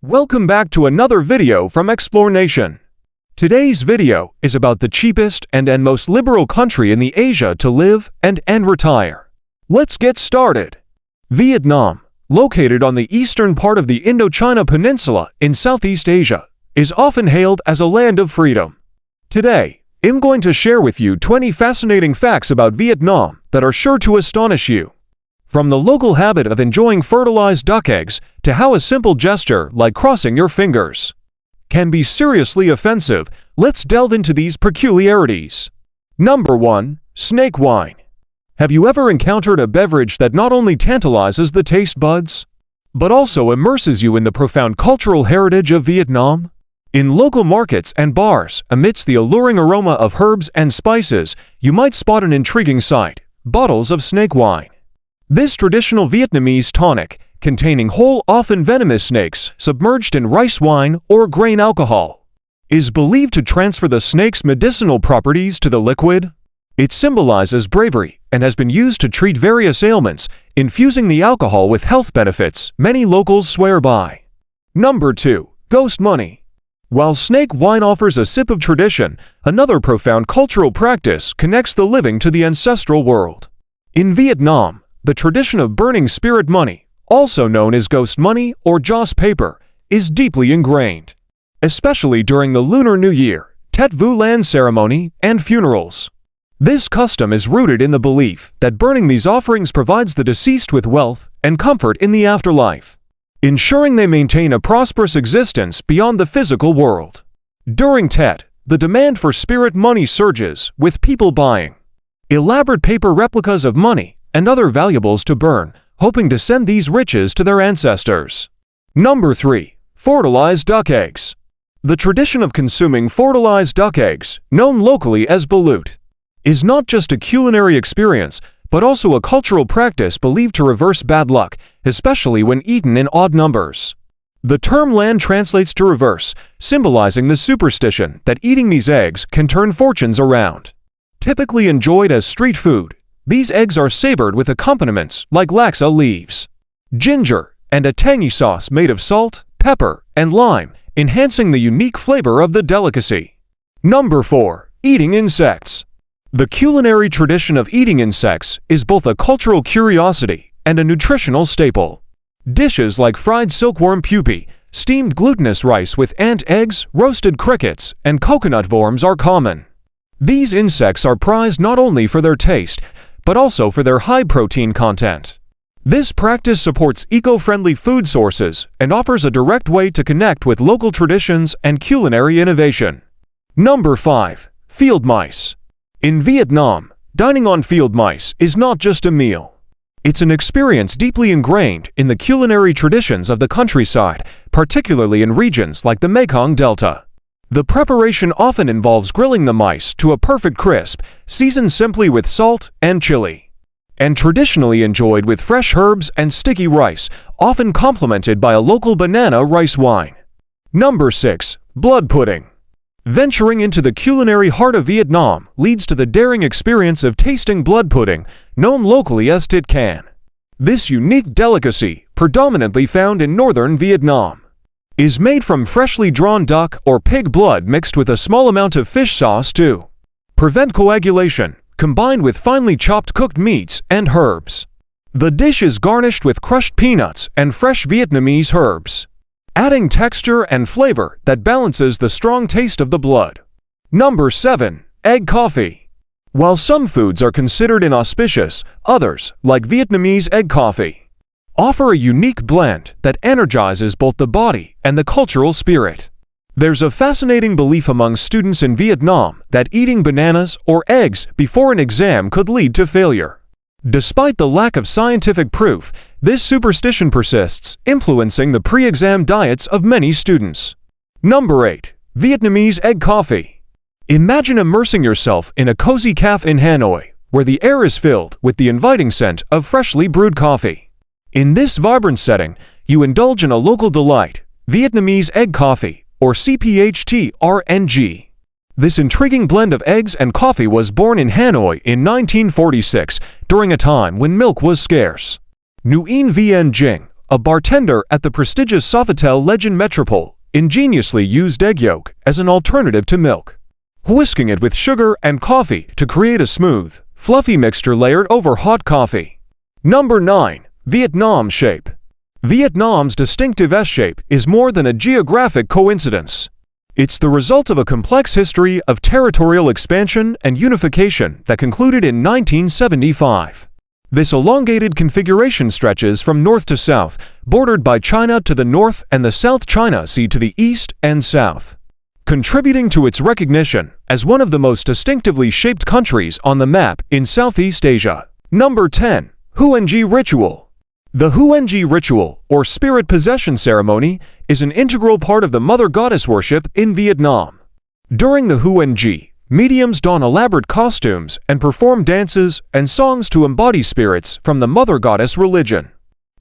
Welcome back to another video from Explore Nation. Today's video is about the cheapest and most liberal country in the Asia to live and retire. Let's get started. Vietnam, located on the eastern part of the Indochina Peninsula in Southeast Asia, is often hailed as a land of freedom. Today, I'm going to share with you 20 fascinating facts about Vietnam that are sure to astonish you. From the local habit of enjoying fertilized duck eggs to how a simple gesture like crossing your fingers can be seriously offensive, let's delve into these peculiarities. Number 1. Snake wine. Have you ever encountered a beverage that not only tantalizes the taste buds, but also immerses you in the profound cultural heritage of Vietnam? In local markets and bars, amidst the alluring aroma of herbs and spices, you might spot an intriguing sight: bottles of snake wine. This traditional Vietnamese tonic, containing whole, often venomous snakes submerged in rice wine or grain alcohol, is believed to transfer the snake's medicinal properties to the liquid. It symbolizes bravery and has been used to treat various ailments, infusing the alcohol with health benefits many locals swear by. Number 2. Ghost money. While snake wine offers a sip of tradition, another profound cultural practice connects the living to the ancestral world. In Vietnam, the tradition of burning spirit money, also known as ghost money or joss paper, is deeply ingrained, especially during the Lunar New Year, Tet Vu Lan ceremony, and funerals. This custom is rooted in the belief that burning these offerings provides the deceased with wealth and comfort in the afterlife, ensuring they maintain a prosperous existence beyond the physical world. During Tet, the demand for spirit money surges, with people buying elaborate paper replicas of money and other valuables to burn, hoping to send these riches to their ancestors. Number 3. Fertilized duck eggs. The tradition of consuming fertilized duck eggs, known locally as balut, is not just a culinary experience, but also a cultural practice believed to reverse bad luck, especially when eaten in odd numbers. The term lan translates to reverse, symbolizing the superstition that eating these eggs can turn fortunes around. Typically enjoyed as street food, these eggs are savored with accompaniments like laxa leaves, ginger, and a tangy sauce made of salt, pepper, and lime, enhancing the unique flavor of the delicacy. Number 4. Eating insects. The culinary tradition of eating insects is both a cultural curiosity and a nutritional staple. Dishes like fried silkworm pupae, steamed glutinous rice with ant eggs, roasted crickets, and coconut worms are common. These insects are prized not only for their taste, but also for their high protein content. This practice supports eco-friendly food sources and offers a direct way to connect with local traditions and culinary innovation. Number 5. Field mice. In Vietnam, dining on field mice is not just a meal. It's an experience deeply ingrained in the culinary traditions of the countryside, particularly in regions like the Mekong Delta. The preparation often involves grilling the mice to a perfect crisp, seasoned simply with salt and chili, and traditionally enjoyed with fresh herbs and sticky rice, often complemented by a local banana rice wine. Number 6. Blood pudding. Venturing into the culinary heart of Vietnam leads to the daring experience of tasting blood pudding, known locally as tit can. This unique delicacy, predominantly found in northern Vietnam, is made from freshly drawn duck or pig blood mixed with a small amount of fish sauce to prevent coagulation, combined with finely chopped cooked meats and herbs. The dish is garnished with crushed peanuts and fresh Vietnamese herbs, adding texture and flavor that balances the strong taste of the blood. Number 7. Egg coffee. While some foods are considered inauspicious, others, like Vietnamese egg coffee, offer a unique blend that energizes both the body and the cultural spirit. There's a fascinating belief among students in Vietnam that eating bananas or eggs before an exam could lead to failure. Despite the lack of scientific proof, this superstition persists, influencing the pre-exam diets of many students. Number 8. Vietnamese egg coffee. Imagine immersing yourself in a cozy cafe in Hanoi, where the air is filled with the inviting scent of freshly brewed coffee. In this vibrant setting, you indulge in a local delight, Vietnamese egg coffee, or CPHT-RNG. This intriguing blend of eggs and coffee was born in Hanoi in 1946, during a time when milk was scarce. Nguyen Vien Jing, a bartender at the prestigious Sofitel Legend Metropole, ingeniously used egg yolk as an alternative to milk, whisking it with sugar and coffee to create a smooth, fluffy mixture layered over hot coffee. Number 9. Vietnam shape. Vietnam's distinctive S-shape is more than a geographic coincidence. It's the result of a complex history of territorial expansion and unification that concluded in 1975. This elongated configuration stretches from north to south, bordered by China to the north and the South China Sea to the east and south, contributing to its recognition as one of the most distinctively shaped countries on the map in Southeast Asia. Number 10. Huanji Ritual. The Huanji ritual, or spirit possession ceremony, is an integral part of the mother goddess worship in Vietnam. During the Huanji, mediums don elaborate costumes and perform dances and songs to embody spirits from the mother goddess religion.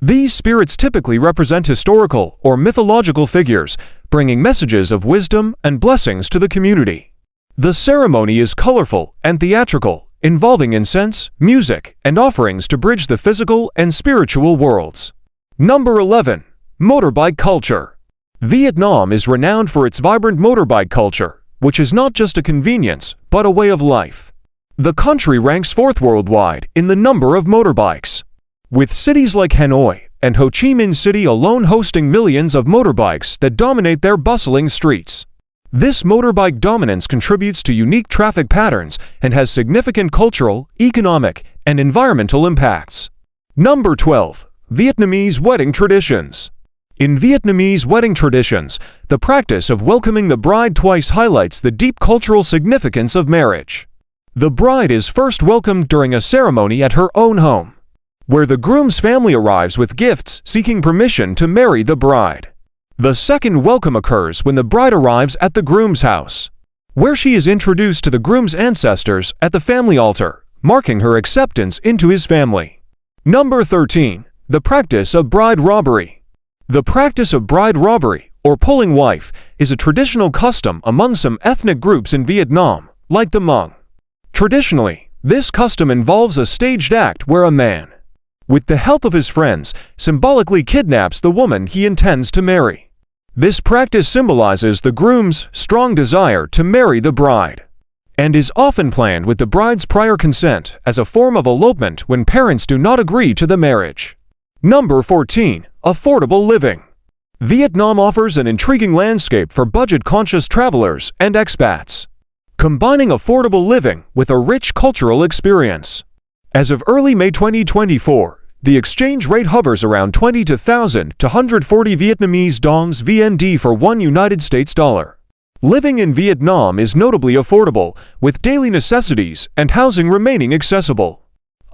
These spirits typically represent historical or mythological figures, bringing messages of wisdom and blessings to the community. The ceremony is colorful and theatrical, involving incense, music, and offerings to bridge the physical and spiritual worlds. Number 11. Motorbike culture. Vietnam is renowned for its vibrant motorbike culture, which is not just a convenience, but a way of life. The country ranks 4th worldwide in the number of motorbikes, with cities like Hanoi and Ho Chi Minh City alone hosting millions of motorbikes that dominate their bustling streets. This motorbike dominance contributes to unique traffic patterns and has significant cultural, economic, and environmental impacts. Number 12. Vietnamese wedding traditions. In Vietnamese wedding traditions, the practice of welcoming the bride twice highlights the deep cultural significance of marriage. The bride is first welcomed during a ceremony at her own home, where the groom's family arrives with gifts seeking permission to marry the bride. The second welcome occurs when the bride arrives at the groom's house, where she is introduced to the groom's ancestors at the family altar, marking her acceptance into his family. Number 13. The practice of bride robbery. The practice of bride robbery, or pulling wife, is a traditional custom among some ethnic groups in Vietnam, like the Hmong. Traditionally, this custom involves a staged act where a man, with the help of his friends, symbolically kidnaps the woman he intends to marry. This practice symbolizes the groom's strong desire to marry the bride, and is often planned with the bride's prior consent as a form of elopement when parents do not agree to the marriage. Number 14. Affordable living. Vietnam offers an intriguing landscape for budget-conscious travelers and expats, combining affordable living with a rich cultural experience. As of early May 2024, the exchange rate hovers around 20,000 to 140 Vietnamese dongs VND for $1 United States dollar. Living in Vietnam is notably affordable, with daily necessities and housing remaining accessible.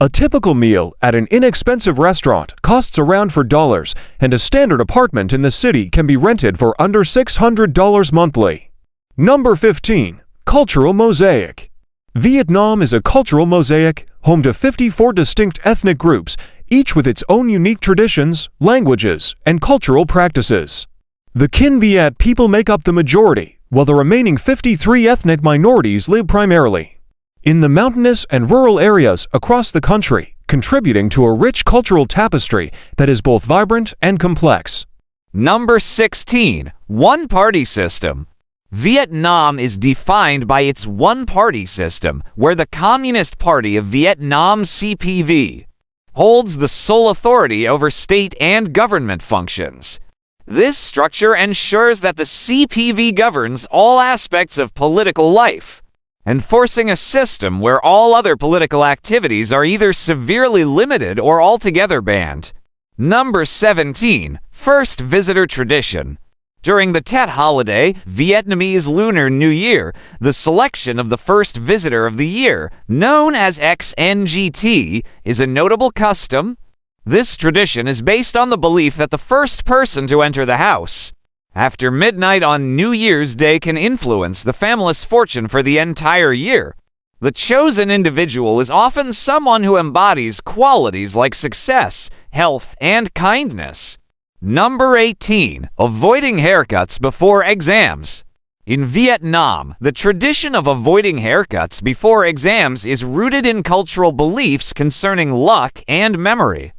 A typical meal at an inexpensive restaurant costs around $4, and a standard apartment in the city can be rented for under $600 monthly. Number 15. Cultural mosaic. Vietnam is a cultural mosaic, home to 54 distinct ethnic groups, each with its own unique traditions, languages, and cultural practices. The Kin Viet people make up the majority, while the remaining 53 ethnic minorities live primarily in the mountainous and rural areas across the country, contributing to a rich cultural tapestry that is both vibrant and complex. Number 16. One-party system. Vietnam is defined by its one-party system, where the Communist Party of Vietnam CPV holds the sole authority over state and government functions. This structure ensures that the CPV governs all aspects of political life, enforcing a system where all other political activities are either severely limited or altogether banned. Number 17. First visitor tradition. During the Tet holiday, Vietnamese Lunar New Year, the selection of the first visitor of the year, known as XNGT, is a notable custom. This tradition is based on the belief that the first person to enter the house after midnight on New Year's Day can influence the family's fortune for the entire year. The chosen individual is often someone who embodies qualities like success, health, and kindness. Number 18. Avoiding haircuts before exams. In Vietnam, the tradition of avoiding haircuts before exams is rooted in cultural beliefs concerning luck and memory.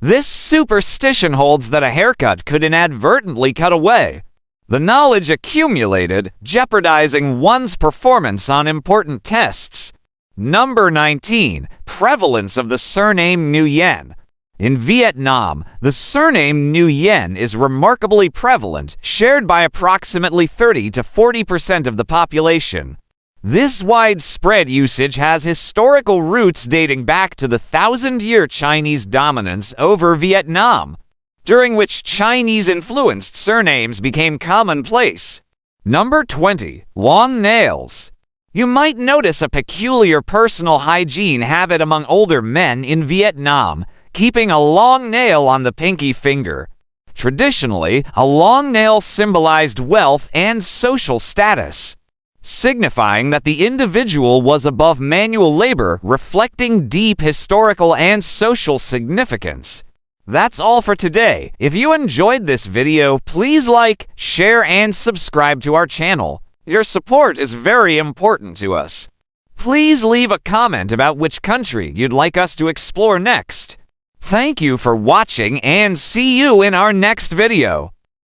This superstition holds that a haircut could inadvertently cut away the knowledge accumulated, jeopardizing one's performance on important tests. Number 19. Prevalence of the surname Nguyen. In Vietnam, the surname Nguyen is remarkably prevalent, shared by approximately 30 to 40% of the population. This widespread usage has historical roots dating back to the thousand-year Chinese dominance over Vietnam, during which Chinese-influenced surnames became commonplace. Number 20. Long nails. You might notice a peculiar personal hygiene habit among older men in Vietnam, keeping a long nail on the pinky finger. Traditionally, a long nail symbolized wealth and social status, signifying that the individual was above manual labor, reflecting deep historical and social significance. That's all for today. If you enjoyed this video, please like, share, and subscribe to our channel. Your support is very important to us. Please leave a comment about which country you'd like us to explore next. Thank you for watching and see you in our next video.